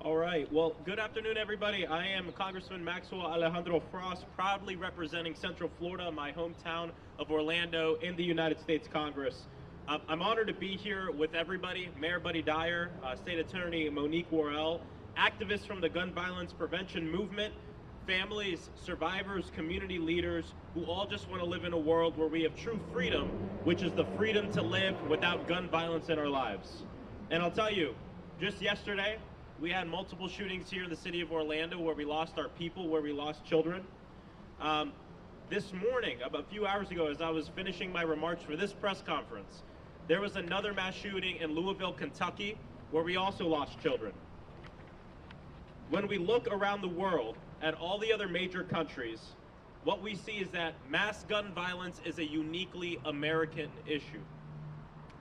All right. Well, good afternoon, everybody. I am Congressman Maxwell Frost, proudly representing Central Florida, my hometown of Orlando, in the United States Congress. I'm honored to be here with everybody, Mayor Buddy Dyer, State Attorney Monique Worrell, activists from the gun violence prevention movement, families, survivors, community leaders who all just want to live in a world where we have true freedom, which is the freedom to live without gun violence in our lives. And I'll tell you, just yesterday, we had multiple shootings here in the city of Orlando where we lost our people, where we lost children. This morning, about a few hours ago, as I was finishing my remarks for this press conference, there was another mass shooting in Louisville, Kentucky, where we also lost children. When we look around the world at all the other major countries, what we see is that mass gun violence is a uniquely American issue.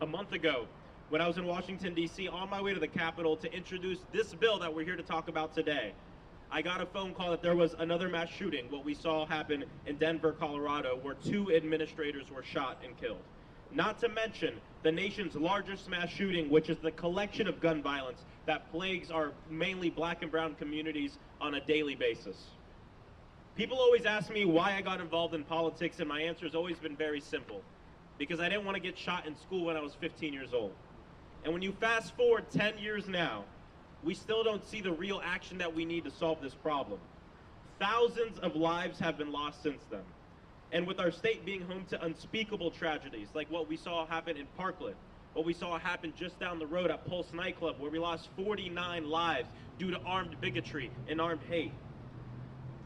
A month ago, when I was in Washington, D.C., on my way to the Capitol to introduce this bill that we're here to talk about today, I got a phone call that there was another mass shooting, what we saw happen in Denver, Colorado, where 2 administrators were shot and killed. Not to mention the nation's largest mass shooting, which is the collection of gun violence that plagues our mainly black and brown communities on a daily basis. People always ask me why I got involved in politics, and my answer has always been very simple. Because I didn't want to get shot in school when I was 15 years old. And when you fast forward 10 years now, we still don't see the real action that we need to solve this problem. Thousands of lives have been lost since then. And with our state being home to unspeakable tragedies, like what we saw happen in Parkland, what we saw happen just down the road at Pulse nightclub, where we lost 49 lives due to armed bigotry and armed hate.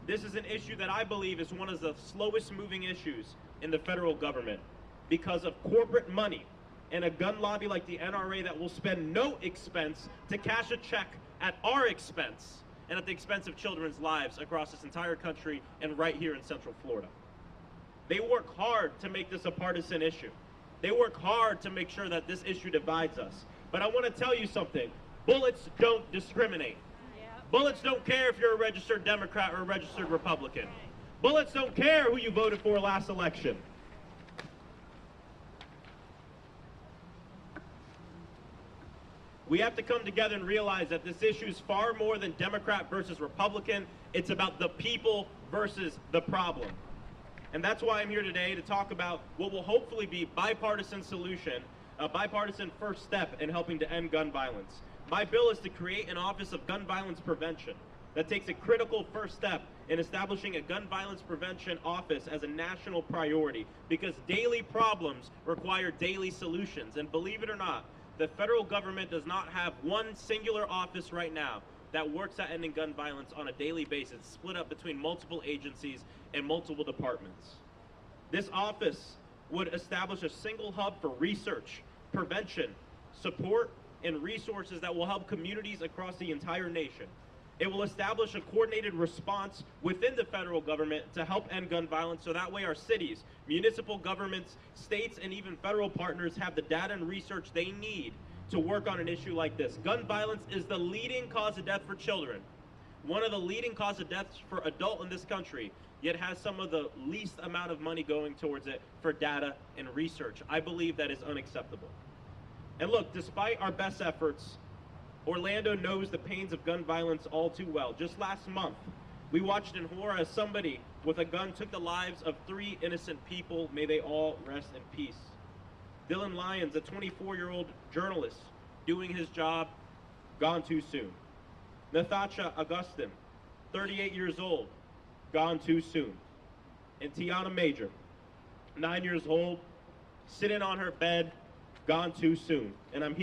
This is an issue that I believe is one of the slowest moving issues in the federal government because of corporate money and a gun lobby like the NRA that will spend no expense to cash a check at our expense and at the expense of children's lives across this entire country and right here in Central Florida. They work hard to make this a partisan issue. They work hard to make sure that this issue divides us. But I want to tell you something. Bullets don't discriminate. Bullets don't care if you're a registered Democrat or a registered Republican. Bullets don't care who you voted for last election. We have to come together and realize that this issue is far more than Democrat versus Republican. It's about the people versus the problem. And that's why I'm here today to talk about what will hopefully be bipartisan solution, a bipartisan first step in helping to end gun violence. My bill is to create an Office of Gun Violence Prevention that takes a critical first step in establishing a gun violence prevention office as a national priority, because daily problems require daily solutions. And believe it or not, the federal government does not have one singular office right now that works at ending gun violence on a daily basis, split up between multiple agencies and multiple departments. This office would establish a single hub for research, prevention, support, and resources that will help communities across the entire nation. It will establish a coordinated response within the federal government to help end gun violence, so that way our cities, municipal governments, states, and even federal partners have the data and research they need to work on an issue like this. Gun violence is the leading cause of death for children, one of the leading cause of deaths for adults in this country, yet has some of the least amount of money going towards it for data and research. I believe that is unacceptable. And look, despite our best efforts, Orlando knows the pains of gun violence all too well. Just last month, we watched in horror as somebody with a gun took the lives of 3 innocent people. May they all rest in peace. Dylan Lyons, a 24-year-old journalist doing his job, gone too soon. Natasha Augustin, 38 years old, gone too soon. And Tiana Major, 9 years old, sitting on her bed, gone too soon. And I'm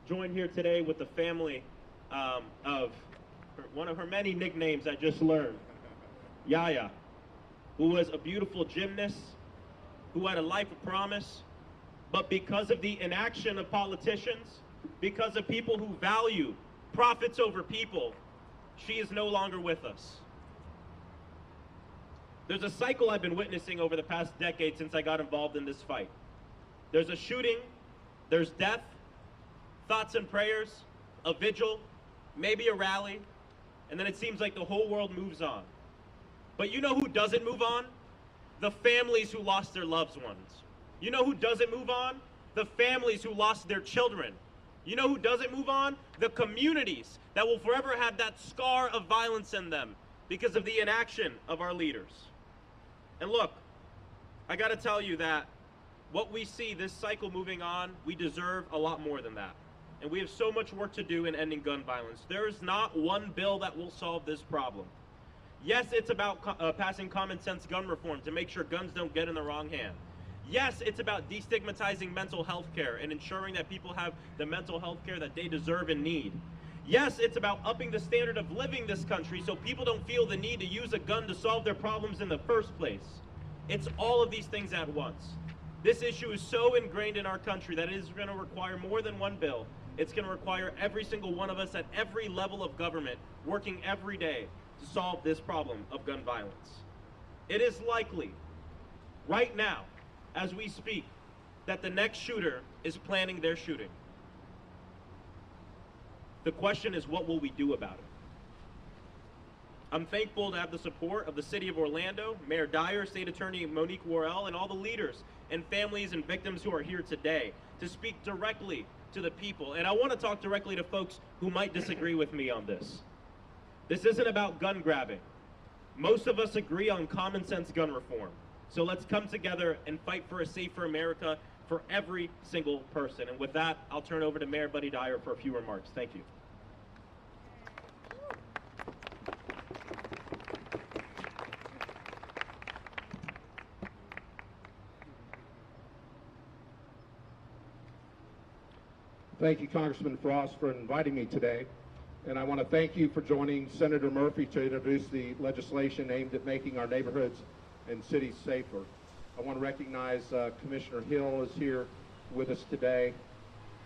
joined here today with the family of one of her many nicknames I just learned, Yaya, who was a beautiful gymnast, who had a life of promise, but because of the inaction of politicians, because of people who value profits over people, she is no longer with us. There's a cycle I've been witnessing over the past decade since I got involved in this fight. There's a shooting, there's death, thoughts and prayers, a vigil, maybe a rally, and then it seems like the whole world moves on. But you know who doesn't move on? The families who lost their loved ones. You know who doesn't move on? The families who lost their children. You know who doesn't move on? The communities that will forever have that scar of violence in them because of the inaction of our leaders. And look, I gotta tell you that what we see this cycle moving on, we deserve a lot more than that. And we have so much work to do in ending gun violence. There is not one bill that will solve this problem. Yes, it's about passing common sense gun reform to make sure guns don't get in the wrong hand. Yes, it's about destigmatizing mental health care and ensuring that people have the mental health care that they deserve and need. Yes, it's about upping the standard of living this country so people don't feel the need to use a gun to solve their problems in the first place. It's all of these things at once. This issue is so ingrained in our country that it is going to require more than one bill. It's going to require every single one of us at every level of government working every day to solve this problem of gun violence. It is likely, right now, as we speak, that the next shooter is planning their shooting. The question is, what will we do about it? I'm thankful to have the support of the City of Orlando, Mayor Dyer, State Attorney Monique Worrell, and all the leaders and families and victims who are here today to speak directly to the people. And I want to talk directly to folks who might disagree with me on this. This isn't about gun grabbing. Most of us agree on common sense gun reform. So let's come together and fight for a safer America for every single person. And with that, I'll turn over to Mayor Buddy Dyer for a few remarks. Thank you. Thank you, Congressman Frost, for inviting me today. And I want to thank you for joining Senator Murphy to introduce the legislation aimed at making our neighborhoods and cities safer. I want to recognize Commissioner Hill is here with us today.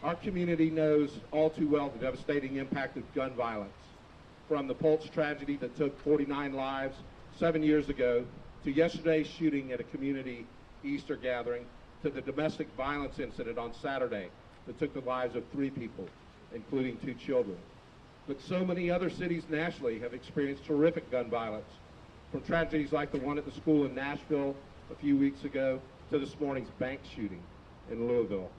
Our community knows all too well the devastating impact of gun violence. From the Pulse tragedy that took 49 lives 7 years ago, to yesterday's shooting at a community Easter gathering, to the domestic violence incident on Saturday that took the lives of 3 people, including 2 children. But so many other cities nationally have experienced terrific gun violence, from tragedies like the one at the school in Nashville a few weeks ago to this morning's bank shooting in Louisville.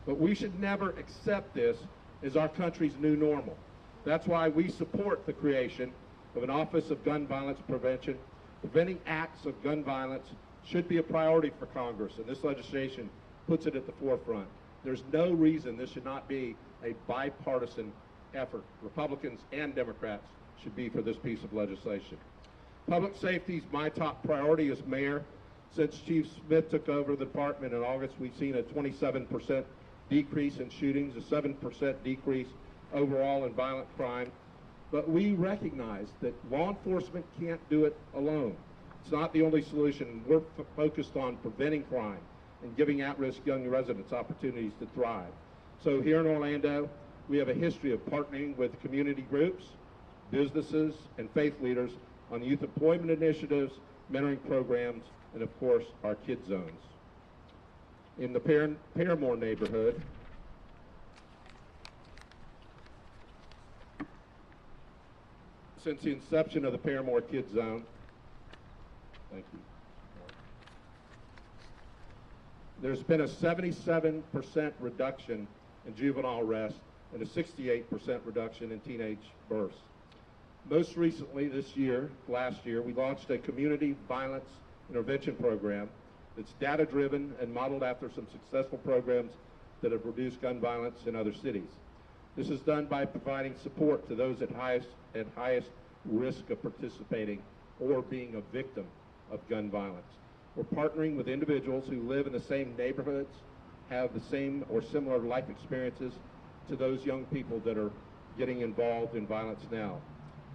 But we should never accept this as our country's new normal. That's why we support the creation of an Office of Gun Violence Prevention. Preventing acts of gun violence should be a priority for Congress, and this legislation puts it at the forefront. There's no reason this should not be a bipartisan effort. Republicans and Democrats should be for this piece of legislation. Public safety is my top priority as mayor. Since Chief Smith took over the department in August, we've seen a 27% decrease in shootings, a 7% decrease overall in violent crime. But we recognize that law enforcement can't do it alone. It's not the only solution. We're focused on preventing crime and giving at-risk young residents opportunities to thrive. So here in Orlando, we have a history of partnering with community groups, businesses, and faith leaders on youth employment initiatives, mentoring programs, and of course, our kid zones. In the Paramore neighborhood, since the inception of the Paramore Kid Zone, thank you. There's been a 77% reduction in juvenile arrests and a 68% reduction in teenage births. Most recently last year, we launched a community violence intervention program that's data-driven and modeled after some successful programs that have reduced gun violence in other cities. This is done by providing support to those at highest risk of participating or being a victim of gun violence. We're partnering with individuals who live in the same neighborhoods, have the same or similar life experiences to those young people that are getting involved in violence now.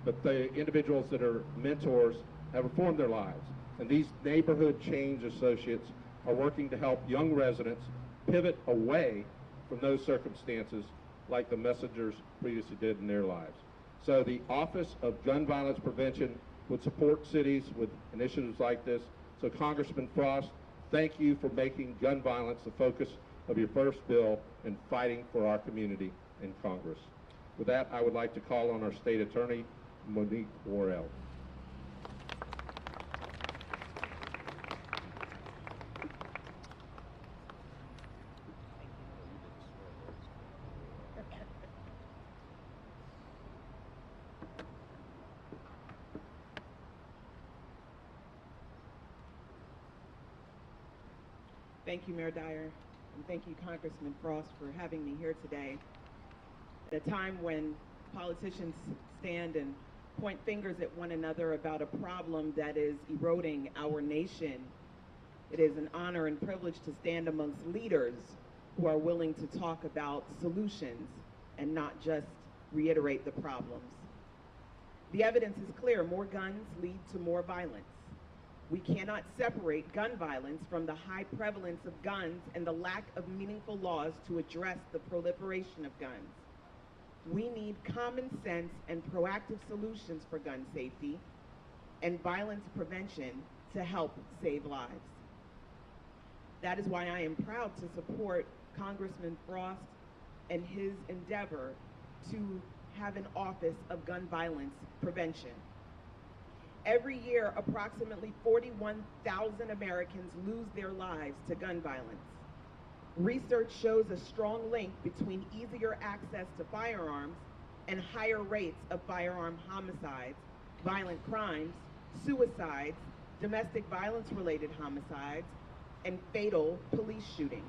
But the individuals that are mentors have reformed their lives. And these neighborhood change associates are working to help young residents pivot away from those circumstances like the messengers previously did in their lives. So the Office of Gun Violence Prevention would support cities with initiatives like this. So Congressman Frost, thank you for making gun violence the focus of your first bill and fighting for our community in Congress. With that, I would like to call on our State Attorney, Monique Worrell. Thank you, Mayor Dyer, and thank you, Congressman Frost, for having me here today. At a time when politicians stand and point fingers at one another about a problem that is eroding our nation, it is an honor and privilege to stand amongst leaders who are willing to talk about solutions and not just reiterate the problems. The evidence is clear. More guns lead to more violence. We cannot separate gun violence from the high prevalence of guns and the lack of meaningful laws to address the proliferation of guns. We need common sense and proactive solutions for gun safety and violence prevention to help save lives. That is why I am proud to support Congressman Frost and his endeavor to have an Office of Gun Violence Prevention. Every year, approximately 41,000 Americans lose their lives to gun violence. Research shows a strong link between easier access to firearms and higher rates of firearm homicides, violent crimes, suicides, domestic violence-related homicides, and fatal police shootings.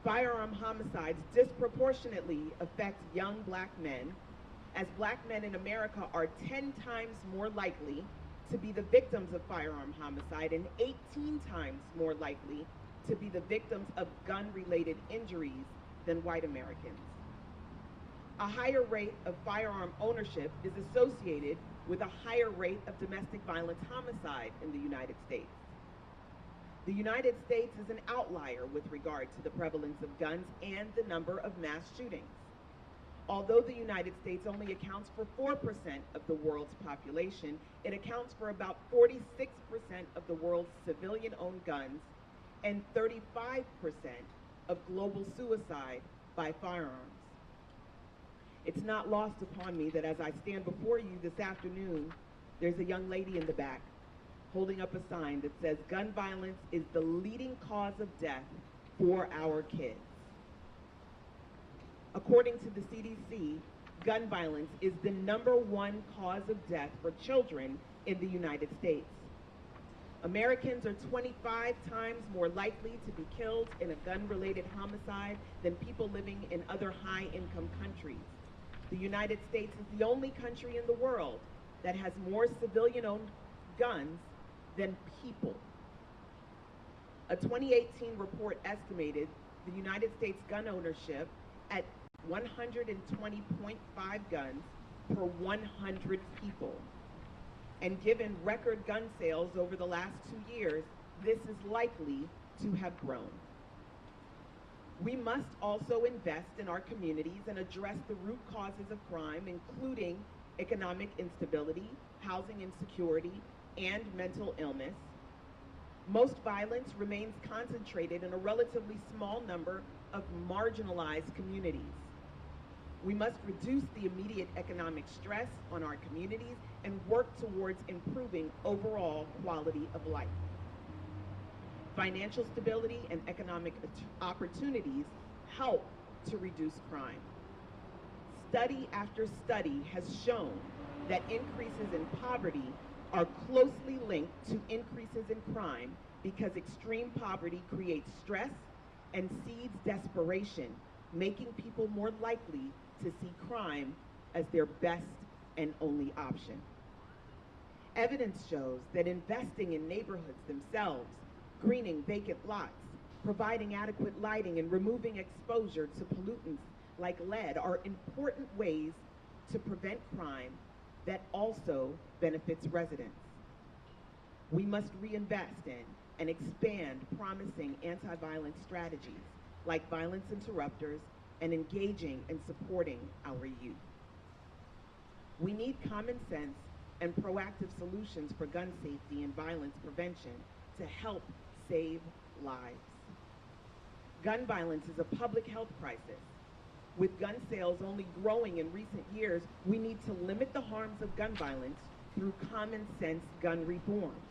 Firearm homicides disproportionately affect young black men, as black men in America are 10 times more likely to be the victims of firearm homicide and 18 times more likely to be the victims of gun-related injuries than white Americans. A higher rate of firearm ownership is associated with a higher rate of domestic violence homicide in the United States. The United States is an outlier with regard to the prevalence of guns and the number of mass shootings. Although the United States only accounts for 4% of the world's population, it accounts for about 46% of the world's civilian-owned guns and 35% of global suicide by firearms. It's not lost upon me that as I stand before you this afternoon, there's a young lady in the back holding up a sign that says, "Gun violence is the leading cause of death for our kids." According to the CDC, gun violence is the #1 cause of death for children in the United States. Americans are 25 times more likely to be killed in a gun-related homicide than people living in other high-income countries. The United States is the only country in the world that has more civilian-owned guns than people. A 2018 report estimated the United States gun ownership at 120.5 guns per 100 people. And given record gun sales over the last 2 years, this is likely to have grown. We must also invest in our communities and address the root causes of crime, including economic instability, housing insecurity, and mental illness. Most violence remains concentrated in a relatively small number of marginalized communities. We must reduce the immediate economic stress on our communities and work towards improving overall quality of life. Financial stability and economic opportunities help to reduce crime. Study after study has shown that increases in poverty are closely linked to increases in crime because extreme poverty creates stress and seeds desperation, making people more likely to see crime as their best and only option. Evidence shows that investing in neighborhoods themselves, greening vacant lots, providing adequate lighting, and removing exposure to pollutants like lead are important ways to prevent crime that also benefits residents. We must reinvest in and expand promising anti-violence strategies like violence interrupters and engaging and supporting our youth. We need common sense and proactive solutions for gun safety and violence prevention to help save lives. Gun violence is a public health crisis. With gun sales only growing in recent years, we need to limit the harms of gun violence through common sense gun reforms.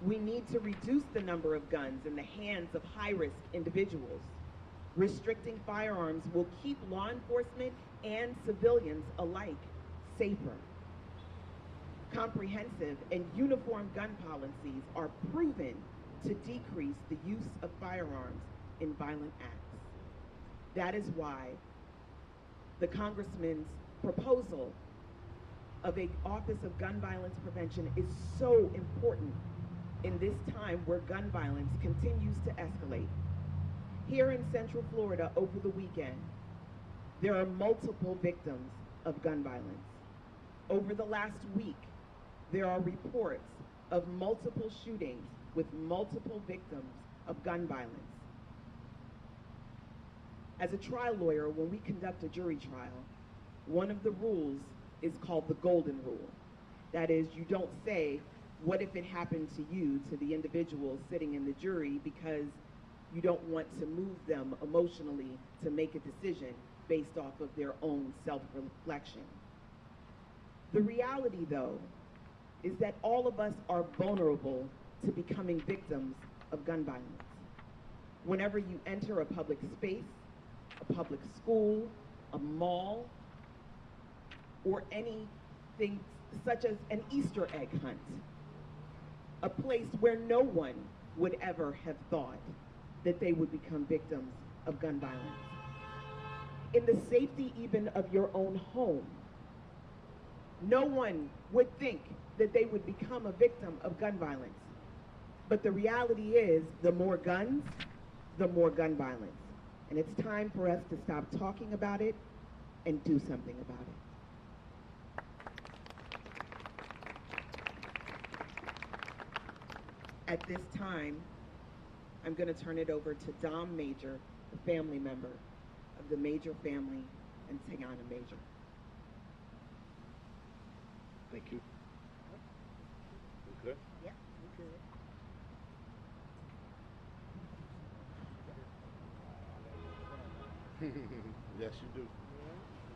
We need to reduce the number of guns in the hands of high-risk individuals. Restricting firearms will keep law enforcement and civilians alike safer. Comprehensive and uniform gun policies are proven to decrease the use of firearms in violent acts. That is why the Congressman's proposal of an Office of Gun Violence Prevention is so important in this time where gun violence continues to escalate. Here in Central Florida over the weekend, there are multiple victims of gun violence. Over the last week, there are reports of multiple shootings with multiple victims of gun violence. As a trial lawyer, when we conduct a jury trial, one of the rules is called the golden rule. That is, you don't say, what if it happened to you, to the individual sitting in the jury, because you don't want to move them emotionally to make a decision based off of their own self-reflection. The reality, though, is that all of us are vulnerable to becoming victims of gun violence. Whenever you enter a public space, a public school, a mall, or anything such as an Easter egg hunt, a place where no one would ever have thought that they would become victims of gun violence. In the safety even of your own home, no one would think that they would become a victim of gun violence. But the reality is, the more guns, the more gun violence. And it's time for us to stop talking about it and do something about it. At this time, I'm going to turn it over to Dom Major, a family member of the Major family and Tayana Major. Thank you. We good? Yeah, we good. Yes, you do. Yeah,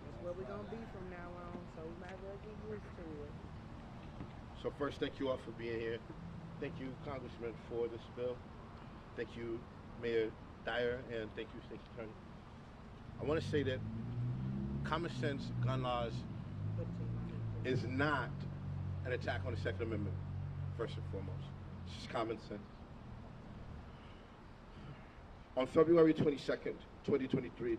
that's where we're gonna be from now on, so we might as well get used to it. So first, thank you all for being here. Thank you, Congressman, for this bill. Thank you, Mayor Dyer, and thank you, State Attorney. I want to say that common sense gun laws is not an attack on the Second Amendment, first and foremost. It's just common sense. On February 22nd, 2023,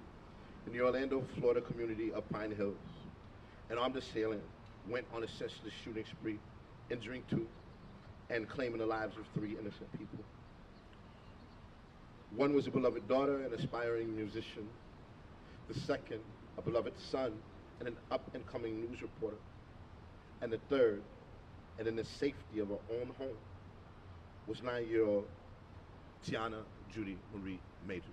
in the Orlando, Florida community of Pine Hills, an armed assailant went on a senseless shooting spree, injuring 2 and claiming the lives of 3 innocent people. One was a beloved daughter, an aspiring musician. The second, a beloved son and an up-and-coming news reporter. And the third, and in the safety of her own home, was 9-year-old Tiana Judy Marie Major.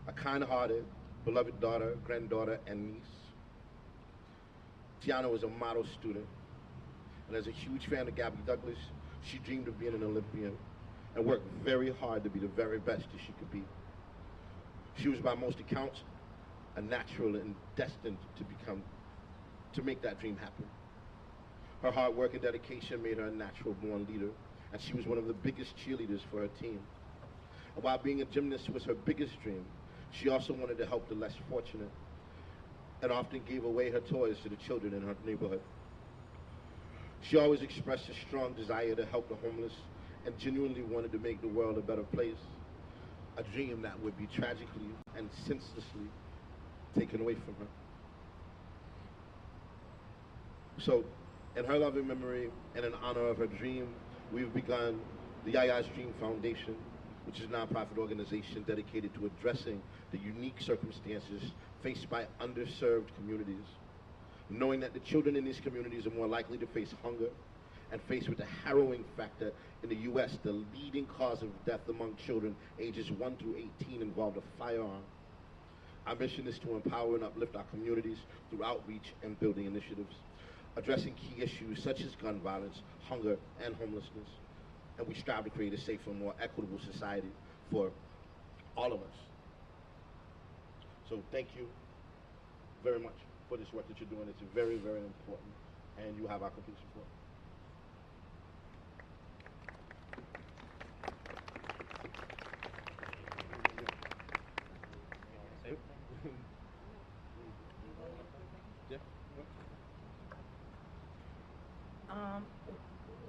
A kind-hearted, beloved daughter, granddaughter, and niece. Tiana was a model student, and as a huge fan of Gabby Douglas, she dreamed of being an Olympian and worked very hard to be the very best that she could be. She was, by most accounts, a natural and destined to make that dream happen. Her hard work and dedication made her a natural-born leader, and she was one of the biggest cheerleaders for her team. And while being a gymnast was her biggest dream, she also wanted to help the less fortunate and often gave away her toys to the children in her neighborhood. She always expressed a strong desire to help the homeless and genuinely wanted to make the world a better place, a dream that would be tragically and senselessly taken away from her. So, in her loving memory and in honor of her dream, we've begun the Yaya's Dream Foundation, which is a nonprofit organization dedicated to addressing the unique circumstances faced by underserved communities, knowing that the children in these communities are more likely to face hunger and faced with the harrowing fact that in the U.S., the leading cause of death among children ages 1 through 18 involved a firearm. Our mission is to empower and uplift our communities through outreach and building initiatives, addressing key issues such as gun violence, hunger, and homelessness. And we strive to create a safer, more equitable society for all of us. So thank you very much for this work that you're doing. It's very, very important, and you have our complete support.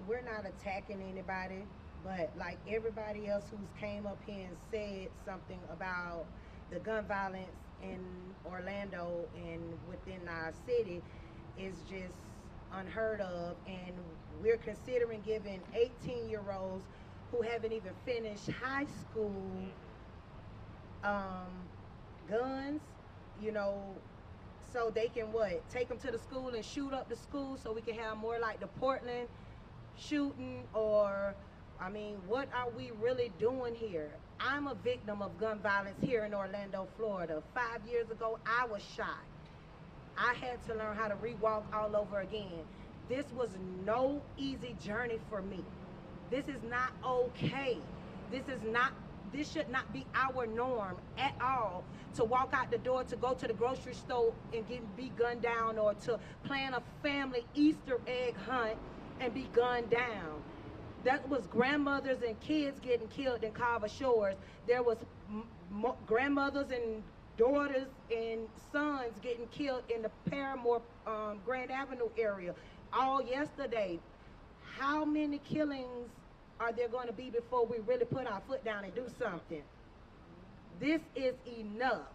we're not attacking anybody, but like everybody else who's came up here and said something about the gun violence in Orlando and within our city is just unheard of, and we're considering giving 18-year-olds who haven't even finished high school guns, you know, so they can what? Take them to the school and shoot up the school so we can have more like the Portland shooting, or, I mean, what are we really doing here? I'm a victim of gun violence here in Orlando, Florida. 5 years ago, I was shot. I had to learn how to rewalk all over again. This was no easy journey for me. This is not okay. This should not be our norm at all, to walk out the door, to go to the grocery store and be gunned down, or to plan a family Easter egg hunt and be gunned down. That was grandmothers and kids getting killed in Carver Shores. There was grandmothers and daughters and sons getting killed in the Paramore Grand Avenue area all yesterday. How many killings are there going to be before we really put our foot down and do something? This is enough.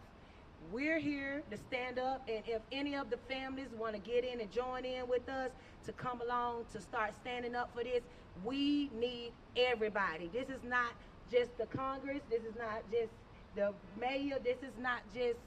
We're here to stand up, and if any of the families want to get in and join in with us to come along to start standing up for this, we need everybody. This is not just the Congress, this is not just the mayor, this is not just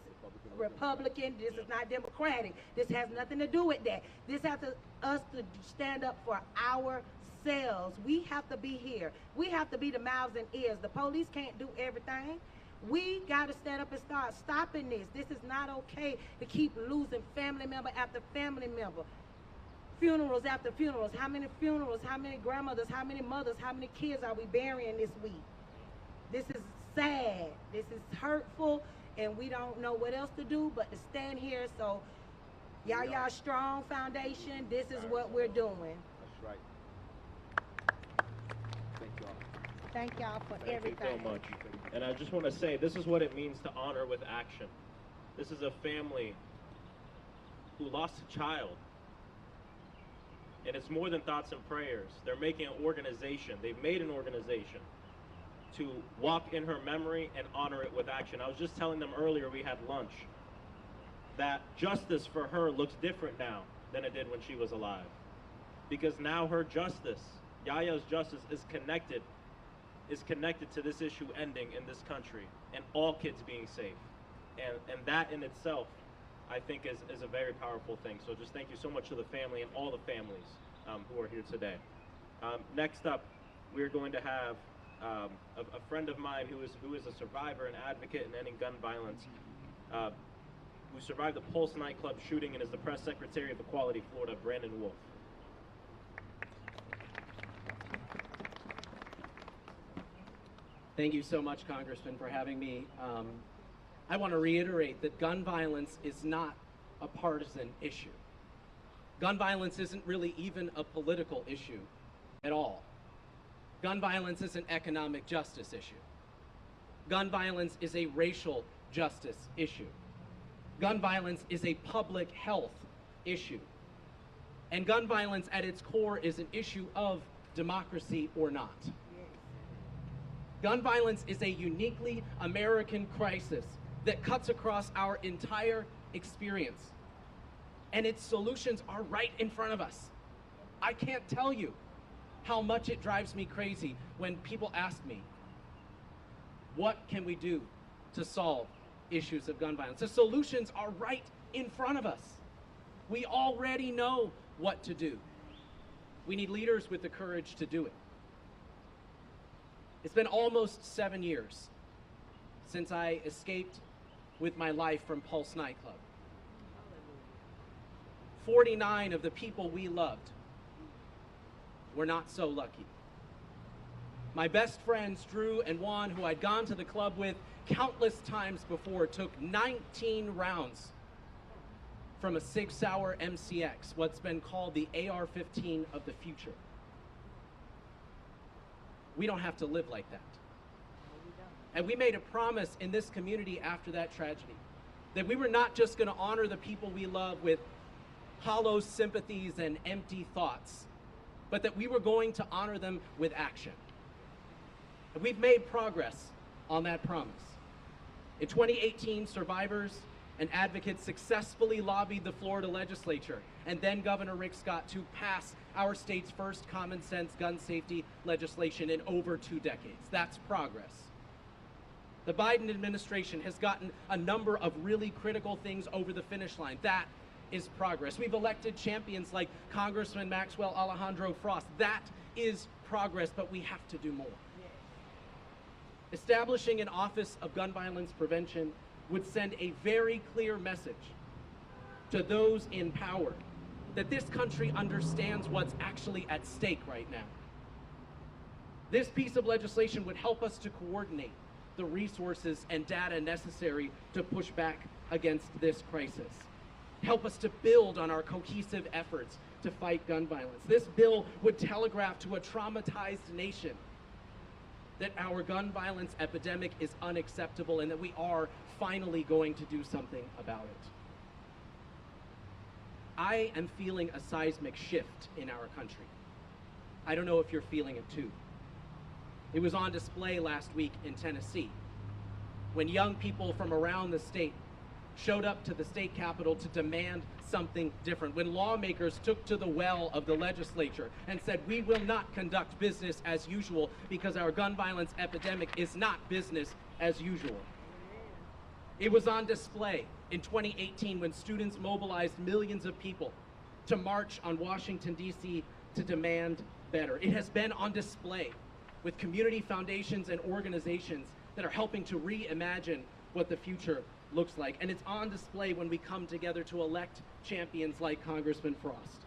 Republican, this is not Democratic. This has nothing to do with that. This has us to stand up for ourselves. We have to be here. We have to be the mouths and ears. The police can't do everything. We got to stand up and start stopping this. This is not okay to keep losing family member after family member. Funerals after funerals. How many funerals, how many grandmothers, how many mothers, how many kids are we burying this week? This is sad. This is hurtful, and we don't know what else to do but to stand here. So, Yaya Strong Foundation, this is what we're doing. That's right. Thank y'all. Thank y'all for everything. Thank you so much. And I just want to say, this is what it means to honor with action. This is a family who lost a child. And it's more than thoughts and prayers. They're making an organization. They've made an organization to walk in her memory and honor it with action. I was just telling them earlier, we had lunch, that justice for her looks different now than it did when she was alive. Because now her justice, Yaya's justice, is connected to this issue ending in this country and all kids being safe. And that in itself, I think is a very powerful thing. So just thank you so much to the family and all the families who are here today. Next up, we're going to have a friend of mine who is a survivor and advocate in ending gun violence, who survived the Pulse nightclub shooting and is the press secretary of Equality Florida, Brandon Wolf. Thank you so much, Congressman, for having me. I want to reiterate that gun violence is not a partisan issue. Gun violence isn't really even a political issue at all. Gun violence is an economic justice issue. Gun violence is a racial justice issue. Gun violence is a public health issue. And gun violence at its core is an issue of democracy or not. Gun violence is a uniquely American crisis that cuts across our entire experience. And its solutions are right in front of us. I can't tell you how much it drives me crazy when people ask me, what can we do to solve issues of gun violence? The solutions are right in front of us. We already know what to do. We need leaders with the courage to do it. It's been almost 7 years since I escaped with my life from Pulse nightclub. 49 of the people we loved were not so lucky. My best friends, Drew and Juan, who I'd gone to the club with countless times before, took 19 rounds from a Sig Sauer MCX, what's been called the AR-15 of the future. We don't have to live like that. And we made a promise in this community after that tragedy that we were not just going to honor the people we love with hollow sympathies and empty thoughts, but that we were going to honor them with action. And we've made progress on that promise. In 2018, survivors and advocates successfully lobbied the Florida legislature and then Governor Rick Scott to pass our state's first common sense gun safety legislation in over 2 decades. That's progress. The Biden administration has gotten a number of really critical things over the finish line. That is progress. We've elected champions like Congressman Maxwell Frost. That is progress, but we have to do more. Establishing an Office of Gun Violence Prevention would send a very clear message to those in power that this country understands what's actually at stake right now. This piece of legislation would help us to coordinate the resources and data necessary to push back against this crisis. Help us to build on our cohesive efforts to fight gun violence. This bill would telegraph to a traumatized nation that our gun violence epidemic is unacceptable and that we are finally going to do something about it. I am feeling a seismic shift in our country. I don't know if you're feeling it too. It was on display last week in Tennessee when young people from around the state showed up to the state capitol to demand something different, when lawmakers took to the well of the legislature and said, we will not conduct business as usual because our gun violence epidemic is not business as usual. It was on display in 2018 when students mobilized millions of people to march on Washington, D.C. to demand better. It has been on display with community foundations and organizations that are helping to reimagine what the future looks like. And it's on display when we come together to elect champions like Congressman Frost.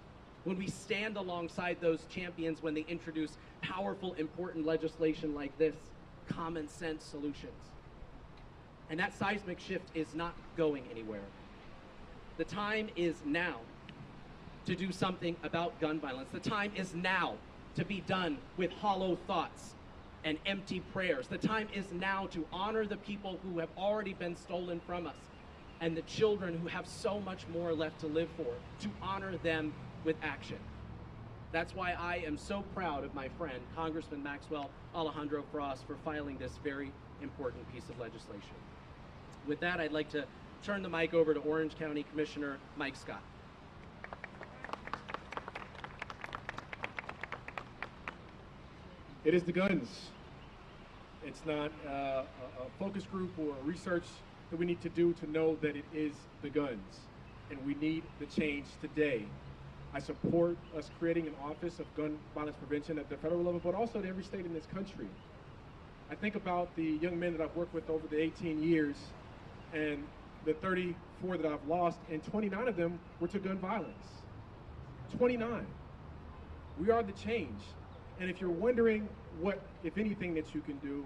When we stand alongside those champions when they introduce powerful, important legislation like this, common sense solutions. And that seismic shift is not going anywhere. The time is now to do something about gun violence. The time is now to be done with hollow thoughts and empty prayers. The time is now to honor the people who have already been stolen from us and the children who have so much more left to live for, to honor them with action. That's why I am so proud of my friend, Congressman Maxwell Frost, for filing this very important piece of legislation. With that, I'd like to turn the mic over to Orange County Commissioner Mike Scott. It is the guns. It's not a focus group or research that we need to do to know that it is the guns. And we need the change today. I support us creating an Office of Gun Violence Prevention at the federal level, but also at every state in this country. I think about the young men that I've worked with over the 18 years and the 34 that I've lost, and 29 of them were to gun violence. 29. We are the change. And if you're wondering what, if anything, that you can do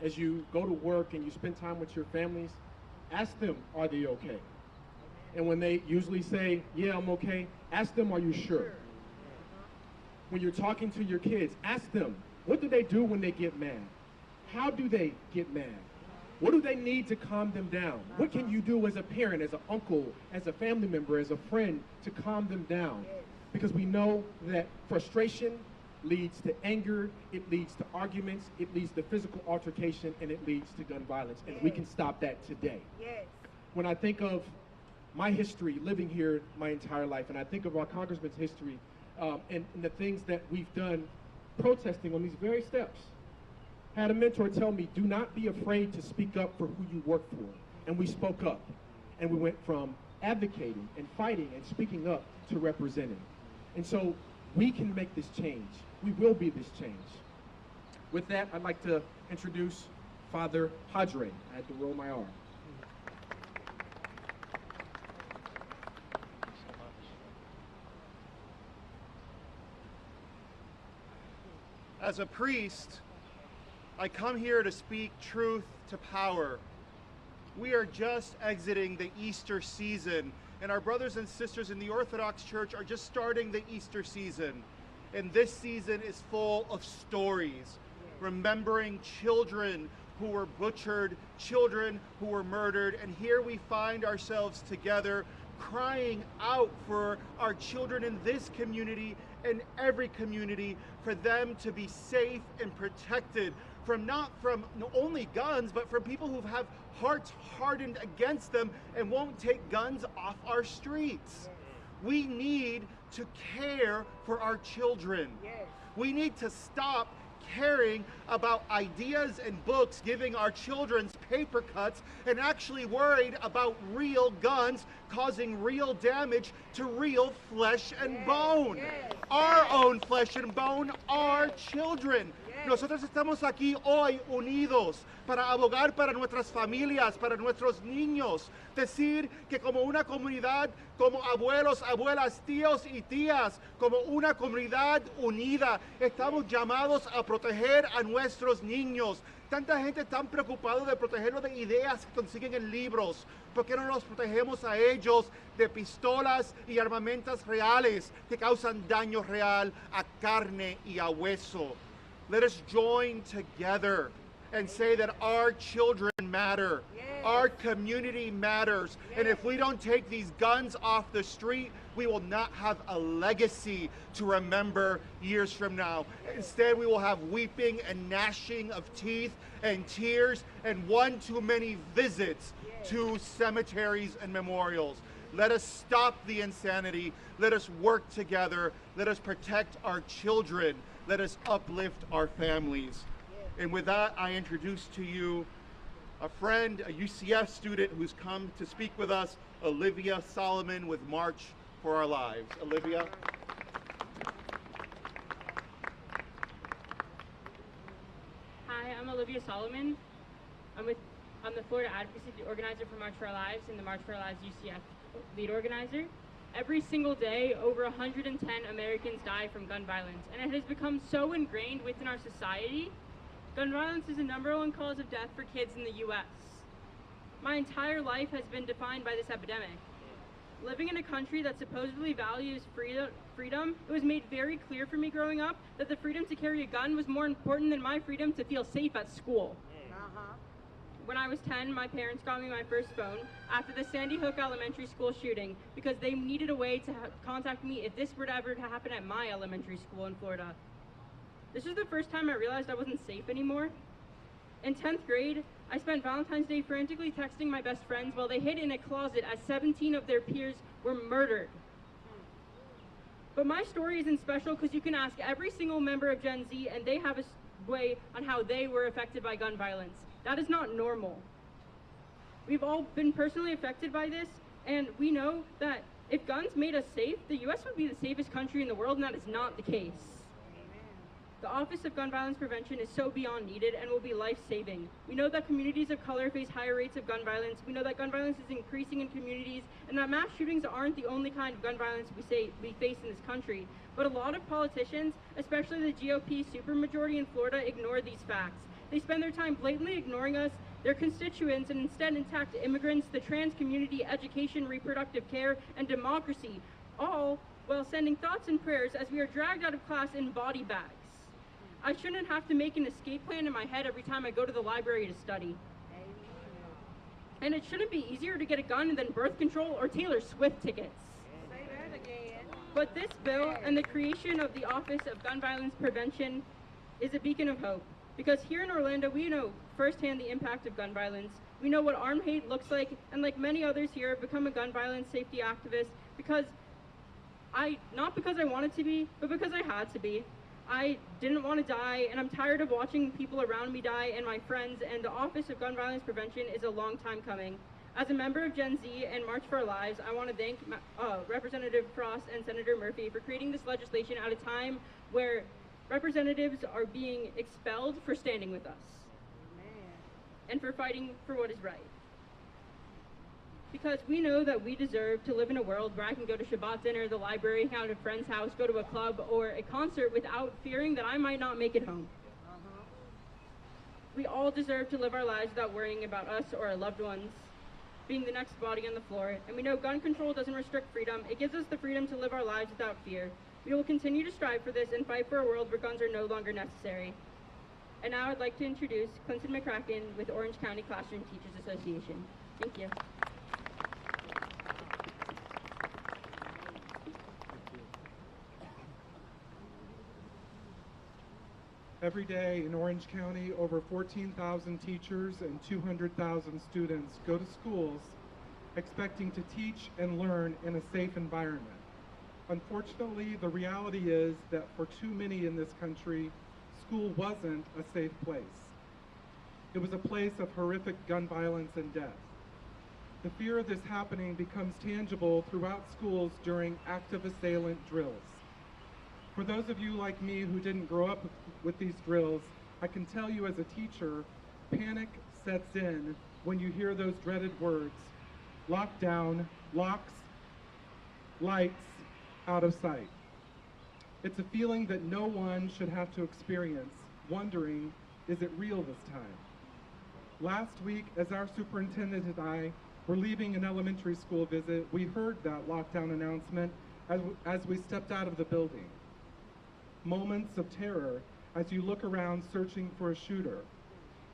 as you go to work and you spend time with your families, ask them, are they okay? And when they usually say, yeah, I'm okay, ask them, are you sure? When you're talking to your kids, ask them, what do they do when they get mad? How do they get mad? What do they need to calm them down? What can you do as a parent, as an uncle, as a family member, as a friend to calm them down? Because we know that frustration leads to anger, it leads to arguments, it leads to physical altercation, and it leads to gun violence. And we can stop that today. When I think of my history, living here my entire life, and I think of our congressman's history, and the things that we've done protesting on these very steps. I had a mentor tell me, do not be afraid to speak up for who you work for. And we spoke up. And we went from advocating and fighting and speaking up to representing. And so we can make this change. We will be this change. With that, I'd like to introduce Father Hadre. I had to roll my R. As a priest, I come here to speak truth to power. We are just exiting the Easter season, and our brothers and sisters in the Orthodox Church are just starting the Easter season. And this season is full of stories, remembering children who were butchered, children who were murdered, and here we find ourselves together crying out for our children in this community and every community, for them to be safe and protected from not only guns, but from people who have hearts hardened against them and won't take guns off our streets. We need to care for our children. We need to stop caring about ideas and books, giving our children's paper cuts, and actually worried about real guns causing real damage to real flesh and bone. Our own flesh and bone, our children. Nosotros estamos aquí hoy unidos para abogar para nuestras familias, para nuestros niños. Decir que como una comunidad, como abuelos, abuelas, tíos y tías, como una comunidad unida, estamos llamados a proteger a nuestros niños. Tanta gente está preocupada de protegerlos de ideas que consiguen en libros. ¿Por qué no los protegemos a ellos de pistolas y armamentos reales que causan daño real a carne y a hueso? Let us join together and say that our children matter. Our community matters. And if we don't take these guns off the street, we will not have a legacy to remember years from now. Instead, we will have weeping and gnashing of teeth and tears and one too many visits to cemeteries and memorials. Let us stop the insanity. Let us work together. Let us protect our children. Let us uplift our families. And with that, I introduce to you a friend, a UCF student who's come to speak with us, Olivia Solomon with March for Our Lives. Olivia. Hi, I'm Olivia Solomon. I'm the Florida advocacy organizer for March for Our Lives and the March for Our Lives UCF lead organizer. Every single day, over 110 Americans die from gun violence, and it has become so ingrained within our society. Gun violence is the #1 cause of death for kids in the U.S. My entire life has been defined by this epidemic. Living in a country that supposedly values freedom, it was made very clear for me growing up that the freedom to carry a gun was more important than my freedom to feel safe at school. When I was 10, my parents got me my first phone after the Sandy Hook Elementary School shooting because they needed a way to contact me if this were to ever happen at my elementary school in Florida. This was the first time I realized I wasn't safe anymore. In 10th grade, I spent Valentine's Day frantically texting my best friends while they hid in a closet as 17 of their peers were murdered. But my story isn't special because you can ask every single member of Gen Z and they have a way on how they were affected by gun violence. That is not normal. We've all been personally affected by this, and we know that if guns made us safe, the US would be the safest country in the world, and that is not the case. The Office of Gun Violence Prevention is so beyond needed and will be life-saving. We know that communities of color face higher rates of gun violence. We know that gun violence is increasing in communities, and that mass shootings aren't the only kind of gun violence we face in this country. But a lot of politicians, especially the GOP supermajority in Florida, ignore these facts. They spend their time blatantly ignoring us, their constituents, and instead attack immigrants, the trans community, education, reproductive care, and democracy, all while sending thoughts and prayers as we are dragged out of class in body bags. I shouldn't have to make an escape plan in my head every time I go to the library to study. And it shouldn't be easier to get a gun than birth control or Taylor Swift tickets. Say that again. But this bill and the creation of the Office of Gun Violence Prevention is a beacon of hope. Because here in Orlando, we know firsthand the impact of gun violence. We know what armed hate looks like, and like many others here, I've become a gun violence safety activist not because I wanted to be, but because I had to be. I didn't want to die, and I'm tired of watching people around me die and my friends, and the Office of Gun Violence Prevention is a long time coming. As a member of Gen Z and March for Our Lives, I want to thank Representative Frost and Senator Murphy for creating this legislation at a time where representatives are being expelled for standing with us and for fighting for what is right. Because we know that we deserve to live in a world where I can go to Shabbat dinner, the library, hang out at a friend's house, go to a club or a concert without fearing that I might not make it home. We all deserve to live our lives without worrying about us or our loved ones being the next body on the floor. And we know gun control doesn't restrict freedom. It gives us the freedom to live our lives without fear. We will continue to strive for this and fight for a world where guns are no longer necessary. And now I'd like to introduce Clinton McCracken with Orange County Classroom Teachers Association. Thank you. Every day in Orange County, over 14,000 teachers and 200,000 students go to schools expecting to teach and learn in a safe environment. Unfortunately, the reality is that for too many in this country, school wasn't a safe place. It was a place of horrific gun violence and death. The fear of this happening becomes tangible throughout schools during active assailant drills. For those of you like me who didn't grow up with these drills, I can tell you as a teacher, panic sets in when you hear those dreaded words: lockdown, locks, lights, out of sight. It's a feeling that no one should have to experience, wondering, is it real this time? Last week, as our superintendent and I were leaving an elementary school visit, we heard that lockdown announcement as we stepped out of the building. Moments of terror as you look around searching for a shooter.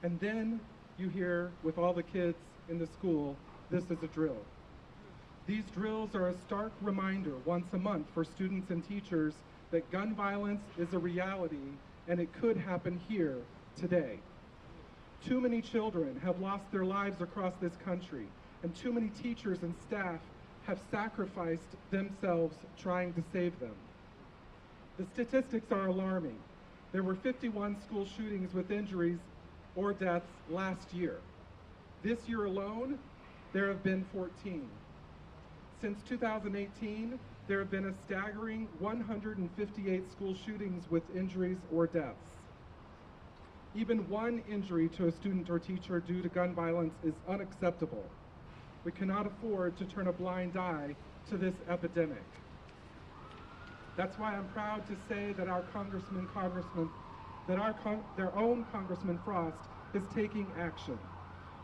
And then you hear, with all the kids in the school, this is a drill. These drills are a stark reminder once a month for students and teachers that gun violence is a reality and it could happen here today. Too many children have lost their lives across this country, and too many teachers and staff have sacrificed themselves trying to save them. The statistics are alarming. There were 51 school shootings with injuries or deaths last year. This year alone, there have been 14. Since 2018, there have been a staggering 158 school shootings with injuries or deaths. Even one injury to a student or teacher due to gun violence is unacceptable. We cannot afford to turn a blind eye to this epidemic. That's why I'm proud to say that our their own Congressman Frost is taking action.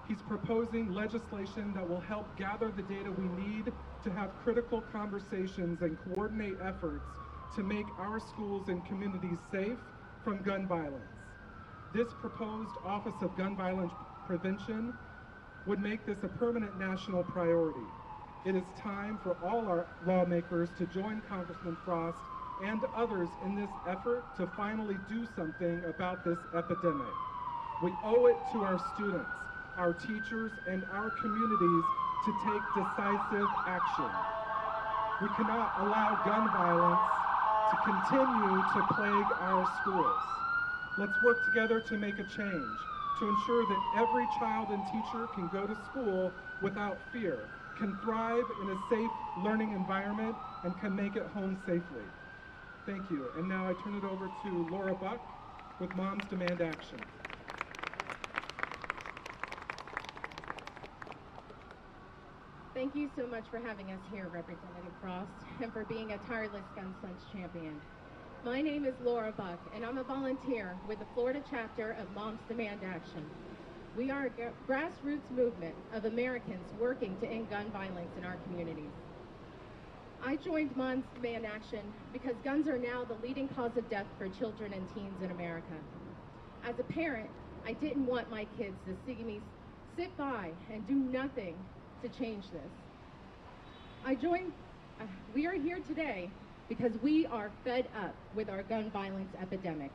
He's proposing legislation that will help gather the data we need to have critical conversations and coordinate efforts to make our schools and communities safe from gun violence. This proposed Office of Gun Violence Prevention would make this a permanent national priority. It is time for all our lawmakers to join Congressman Frost and others in this effort to finally do something about this epidemic. We owe it to our students, our teachers, and our communities to take decisive action. We cannot allow gun violence to continue to plague our schools. Let's work together to make a change, to ensure that every child and teacher can go to school without fear, can thrive in a safe learning environment, and can make it home safely. Thank you. And now I turn it over to Laura Buck with Moms Demand Action. Thank you so much for having us here, Representative Frost, and for being a tireless Gun Sense champion. My name is Laura Buck, and I'm a volunteer with the Florida chapter of Moms Demand Action. We are a grassroots movement of Americans working to end gun violence in our communities. I joined Moms Demand Action because guns are now the leading cause of death for children and teens in America. As a parent, I didn't want my kids to see me sit by and do nothing to change this. We are here today because we are fed up with our gun violence epidemic.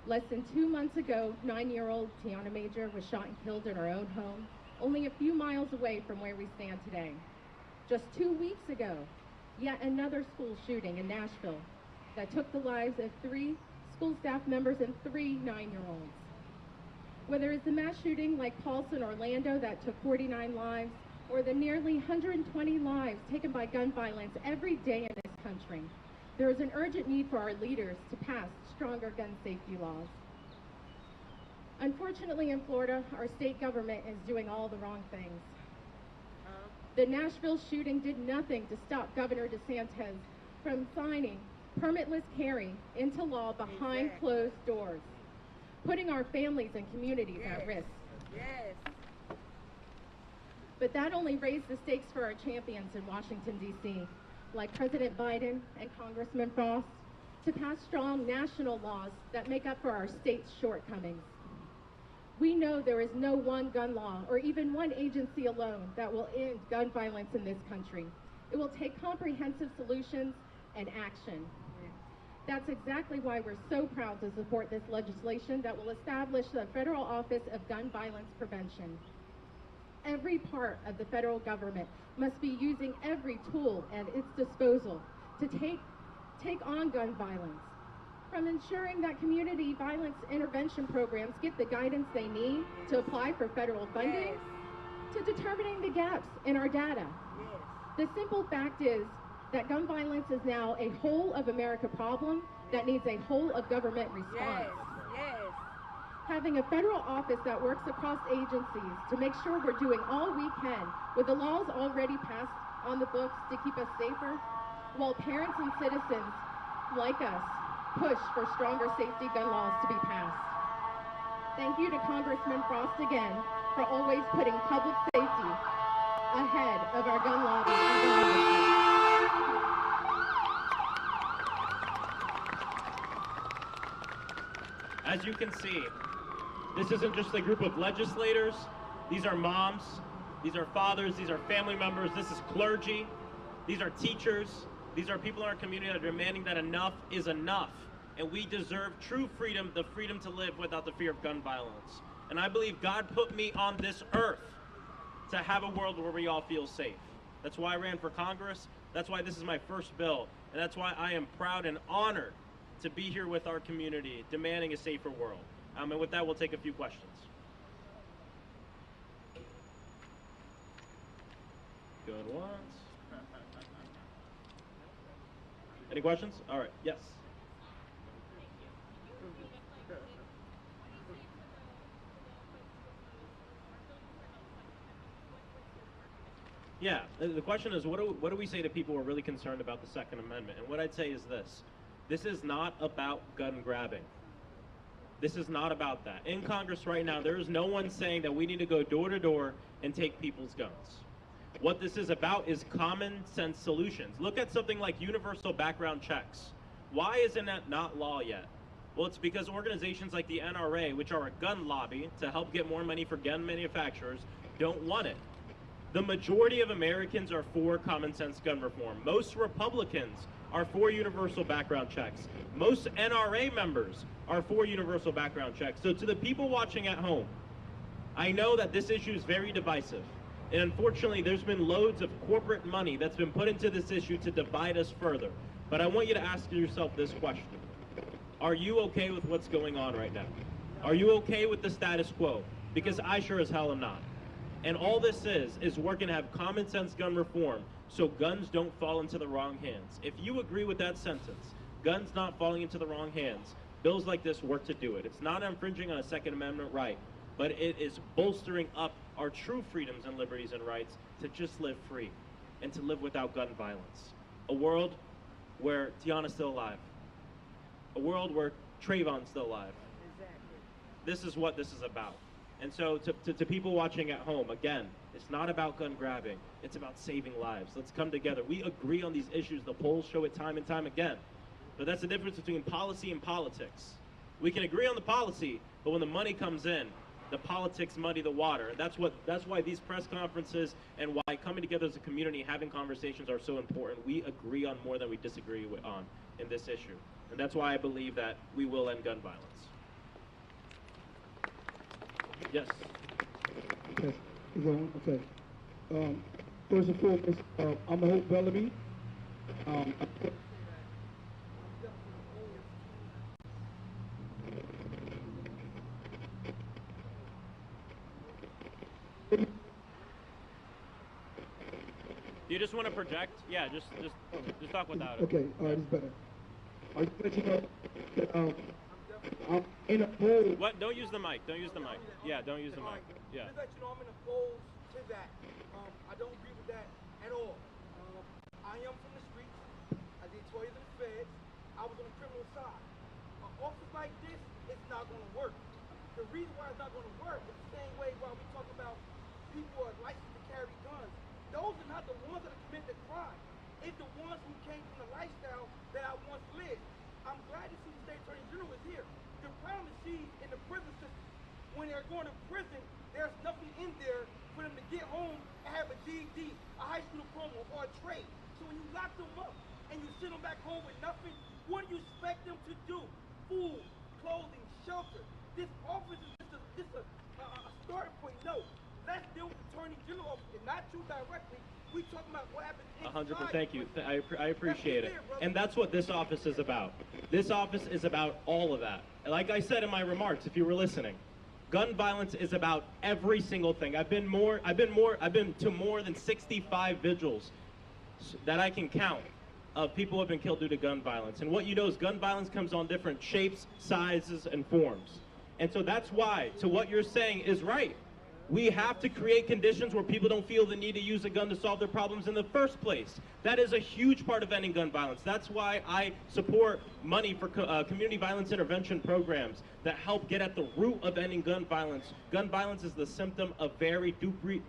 Less than 2 months ago, 9-year-old Tiana Major was shot and killed in her own home, only a few miles away from where we stand today. Just 2 weeks ago, yet another school shooting in Nashville that took the lives of 3 school staff members and 3 9-year-olds. Whether it's the mass shooting like Tulsa in Orlando that took 49 lives, or the nearly 120 lives taken by gun violence every day in this country, there is an urgent need for our leaders to pass stronger gun safety laws. Unfortunately, in Florida, our state government is doing all the wrong things. The Nashville shooting did nothing to stop Governor DeSantis from signing permitless carry into law behind closed doors, putting our families and communities at risk. Yes. But that only raised the stakes for our champions in Washington, D.C., like President Biden and Congressman Frost, to pass strong national laws that make up for our state's shortcomings. We know there is no one gun law or even one agency alone that will end gun violence in this country. It will take comprehensive solutions and action. That's exactly why we're so proud to support this legislation that will establish the Federal Office of Gun Violence Prevention. Every part of the federal government must be using every tool at its disposal to take on gun violence. From ensuring that community violence intervention programs get the guidance they need to apply for federal funding, to determining the gaps in our data. The simple fact is that gun violence is now a whole of America problem that needs a whole of government response. Having a federal office that works across agencies to make sure we're doing all we can with the laws already passed on the books to keep us safer, while parents and citizens like us push for stronger safety gun laws to be passed. Thank you to Congressman Frost again for always putting public safety ahead of our gun lobby and gun industry. As you can see, this isn't just a group of legislators. These are moms, these are fathers, these are family members, this is clergy, these are teachers, these are people in our community that are demanding that enough is enough. And we deserve true freedom, the freedom to live without the fear of gun violence. And I believe God put me on this earth to have a world where we all feel safe. That's why I ran for Congress. That's why this is my first bill. And that's why I am proud and honored to be here with our community, demanding a safer world. And with that, we'll take a few questions. Good ones. Any questions? All right, yes. Yeah, the question is, what do we say to people who are really concerned about the Second Amendment? And what I'd say is this. This is not about gun grabbing. This is not about that. In Congress right now, there is no one saying that we need to go door to door and take people's guns. What this is about is common sense solutions. Look at something like universal background checks. Why isn't that not law yet? Well, it's because organizations like the NRA, which are a gun lobby to help get more money for gun manufacturers, don't want it. The majority of Americans are for common sense gun reform. Most Republicans are for universal background checks. Most NRA members are for universal background checks. So to the people watching at home, I know that this issue is very divisive. And unfortunately, there's been loads of corporate money that's been put into this issue to divide us further. But I want you to ask yourself this question. Are you okay with what's going on right now? Are you okay with the status quo? Because I sure as hell am not. And all this is working to have common sense gun reform so guns don't fall into the wrong hands. If you agree with that sentence, guns not falling into the wrong hands, bills like this work to do it. It's not infringing on a Second Amendment right, but it is bolstering up our true freedoms and liberties and rights to just live free and to live without gun violence. A world where Tiana's still alive. A world where Trayvon's still alive. This is what this is about. And so to people watching at home, again, it's not about gun grabbing. It's about saving lives. Let's come together. We agree on these issues. The polls show it time and time again. But that's the difference between policy and politics. We can agree on the policy, but when the money comes in, the politics muddy the water. That's why these press conferences and why coming together as a community, having conversations are so important. We agree on more than we disagree on in this issue. And that's why I believe that we will end gun violence. Yes. Okay. Okay. First and foremost, I'm a Hope Bellamy. You just want to project? Yeah, just talk without it. Okay, all right, it's better. I just let you know that I'm in a hole. What? Don't use the mic. Don't use the mic. Yeah, don't use the mic. Yeah. Just let you know I'm in opposed to that. I don't agree with that at all. I am from the streets. I did 12 years in the feds. I was on the criminal side. An office like this, it's not going to work. The reason why it's not going to work is the same way while we talk about people who are licensed to carry guns. Those are not the ones that are committing the crime. It's the ones who came from the lifestyle that I once lived. I'm glad to see the state attorney general is here. The problem is she's in the prison system. When they're going to prison, there's nothing in there for them to get home and have a GED, a high school diploma, or a trade. So when you lock them up and you send them back home with nothing, What do you expect them to do? Food, clothing, shelter. This office is just a starting point. No, let's deal with the Attorney General office, and not you directly. We talking about what happened inside. 100%. Thank you. I appreciate it. And that's what this office is about. This office is about all of that. Like I said in my remarks, if you were listening, gun violence is about every single thing. I've been to more than 65 vigils that I can count of people who have been killed due to gun violence. And what you know is gun violence comes on different shapes, sizes, and forms. And so that's why, to what you're saying is right. We have to create conditions where people don't feel the need to use a gun to solve their problems in the first place. That is a huge part of ending gun violence. That's why I support money for community violence intervention programs that help get at the root of ending gun violence. Gun violence is the symptom of very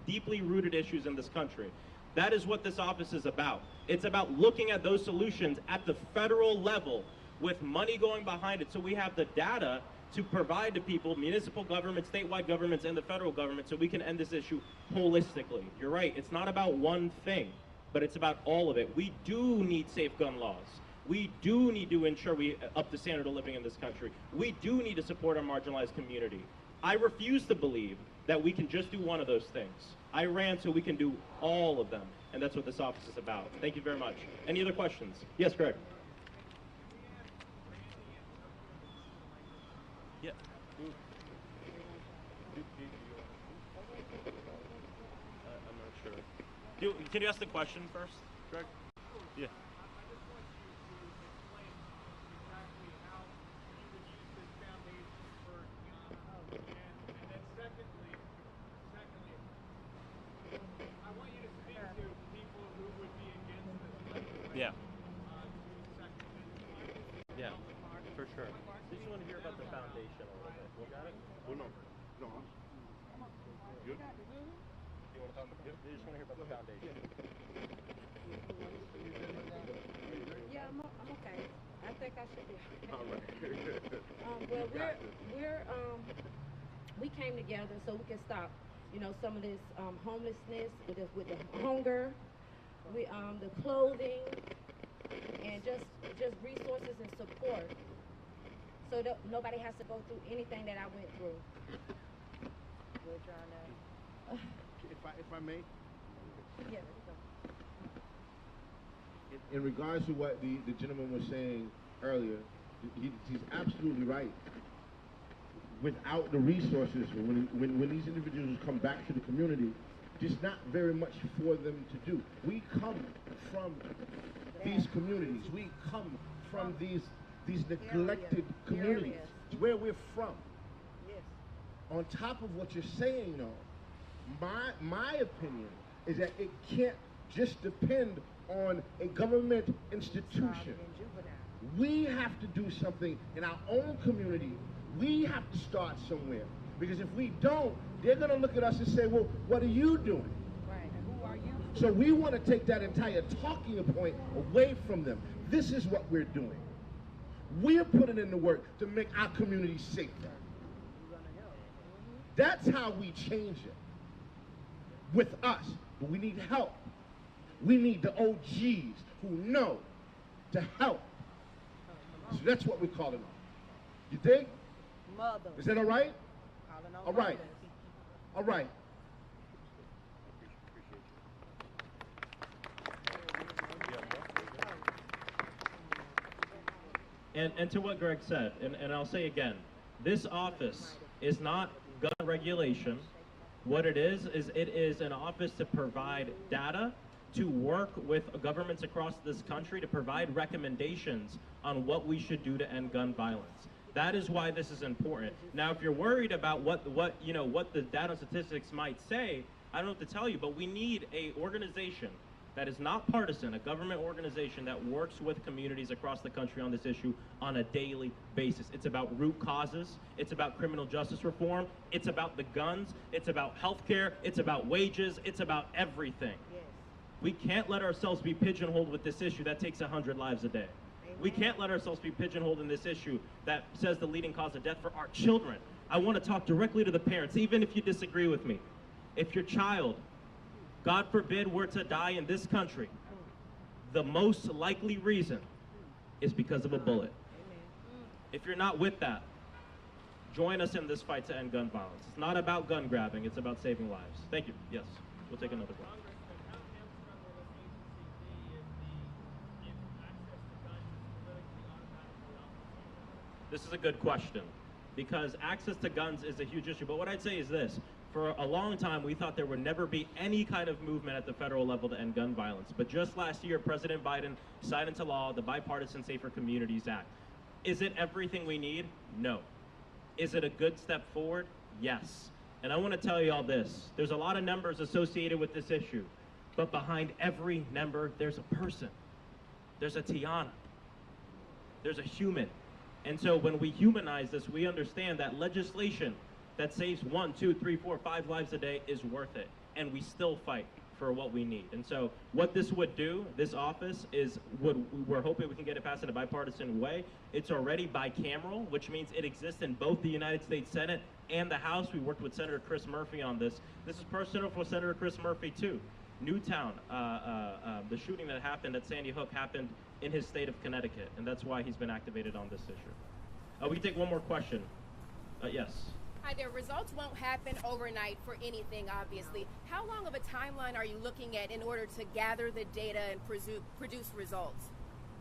deeply rooted issues in this country. That is what this office is about. It's about looking at those solutions at the federal level with money going behind it, so we have the data to provide to people, municipal governments, statewide governments, and the federal government, so we can end this issue holistically. You're right, it's not about one thing, but it's about all of it. We do need safe gun laws. We do need to ensure we up the standard of living in this country. We do need to support our marginalized community. I refuse to believe that we can just do one of those things. I ran so we can do all of them, and that's what this office is about. Thank you very much. Any other questions? Yes, Greg. Yeah. I'm not sure. Can you ask the question first, Greg? Yeah. Yeah. Yeah, for sure. So you just want to hear about the foundation a little bit. You got it? Well, no. Good? You want to talk about it? You just want to hear about the foundation. Yeah, I'm okay. I think I should be okay. All right. Well, we came together so we can stop, some of this homelessness with the hunger, the clothing, and just resources and support, so that nobody has to go through anything that I went through. We're trying to. If I may. Yeah. In regards to what the gentleman was saying earlier, he's absolutely right. Without the resources, when these individuals come back to the community, there's not very much for them to do. We come from these communities. We come from these neglected communities. It's where we're from. Yes. On top of what you're saying, though, my opinion is that it can't just depend on a government institution. We have to do something in our own community. We have to start somewhere. Because if we don't, they're going to look at us and say, well, what are you doing? Right, and who are you? So we want to take that entire talking point away from them. This is what we're doing. We're putting in the work to make our community safer. That's how we change it. With us. But we need help. We need the OGs who know to help. So that's what we're calling on. You dig? Mother. Is that all right? All right. All right. And to what Greg said, and I'll say again, this office is not gun regulation. What it is it is an office to provide data, to work with governments across this country to provide recommendations on what we should do to end gun violence. That is why this is important. Now, if you're worried about what the data and statistics might say, I don't know what to tell you, but we need a organization that is not partisan, a government organization that works with communities across the country on this issue on a daily basis. It's about root causes, it's about criminal justice reform, it's about the guns, it's about healthcare, it's about wages, it's about everything. Yes. We can't let ourselves be pigeonholed with this issue that takes 100 lives a day. We can't let ourselves be pigeonholed in this issue that says the leading cause of death for our children. I want to talk directly to the parents, even if you disagree with me. If your child, God forbid, were to die in this country, the most likely reason is because of a bullet. If you're not with that, join us in this fight to end gun violence. It's not about gun grabbing, it's about saving lives. Thank you. Yes, we'll take another one. This is a good question, because access to guns is a huge issue. But what I'd say is this. For a long time, we thought there would never be any kind of movement at the federal level to end gun violence. But just last year, President Biden signed into law the Bipartisan Safer Communities Act. Is it everything we need? No. Is it a good step forward? Yes. And I want to tell you all this. There's a lot of numbers associated with this issue. But behind every number, there's a person. There's a Tiana. There's a human. And so when we humanize this, we understand that legislation that saves 1, 2, 3, 4, 5 lives a day is worth it. And we still fight for what we need. And so what this would do, this office, is we're hoping we can get it passed in a bipartisan way. It's already bicameral, which means it exists in both the United States Senate and the House. We worked with Senator Chris Murphy on this. This is personal for Senator Chris Murphy, too. Newtown, the shooting that happened at Sandy Hook happened in his state of Connecticut, and that's why he's been activated on this issue. We can take one more question. Yes. Hi there. Results won't happen overnight for anything, obviously. How long of a timeline are you looking at in order to gather the data and produce results?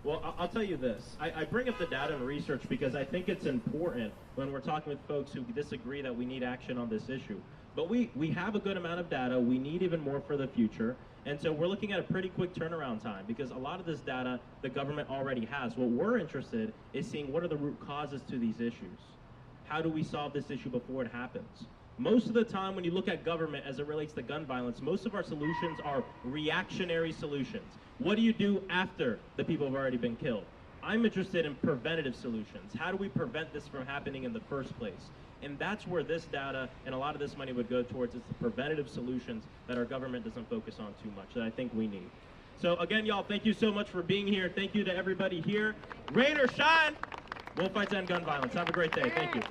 Well, I'll tell you this. I bring up the data and research because I think it's important when we're talking with folks who disagree that we need action on this issue. But we have a good amount of data. We need even more for the future. And so we're looking at a pretty quick turnaround time because a lot of this data the government already has. What we're interested in is seeing what are the root causes to these issues. How do we solve this issue before it happens? Most of the time when you look at government as it relates to gun violence, most of our solutions are reactionary solutions. What do you do after the people have already been killed? I'm interested in preventative solutions. How do we prevent this from happening in the first place? And that's where this data and a lot of this money would go towards, is the preventative solutions that our government doesn't focus on too much, that I think we need. So again, y'all, thank you so much for being here. Thank you to everybody here. Rain or shine, we'll fight to end gun violence. Have a great day. Thank you.